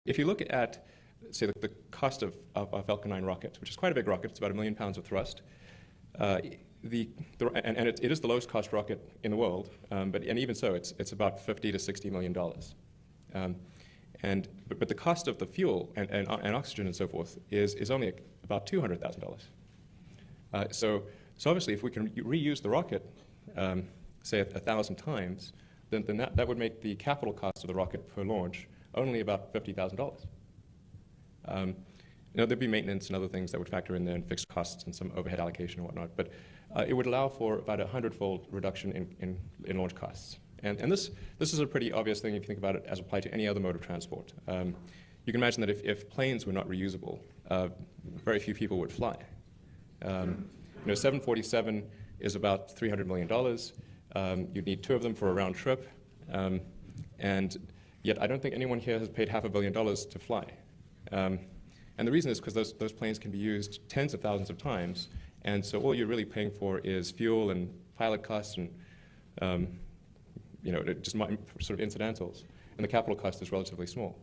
if you look at, say, the cost of a Falcon 9 rocket, which is quite a big rocket, it's about 1 million pounds of thrust, and it is the lowest cost rocket in the world, and even so, it's about $50 to $60 million. But the cost of the fuel and oxygen and so forth is only about $200,000. So obviously, if we can reuse the rocket, say 1,000 times, then that would make the capital cost of the rocket per launch only about $50,000. There'd be maintenance and other things that would factor in there, and fixed costs and some overhead allocation and whatnot. But it would allow for about a 100-fold reduction in launch costs. And this is a pretty obvious thing if you think about it as applied to any other mode of transport. You can imagine that if planes were not reusable, very few people would fly. 747 is about $300 million. You'd need 2 of them for a round trip. And yet I don't think anyone here has paid $500 million to fly. And the reason is because those planes can be used tens of thousands of times, and so all you're really paying for is fuel and pilot costs and just sort of incidentals, and the capital cost is relatively small.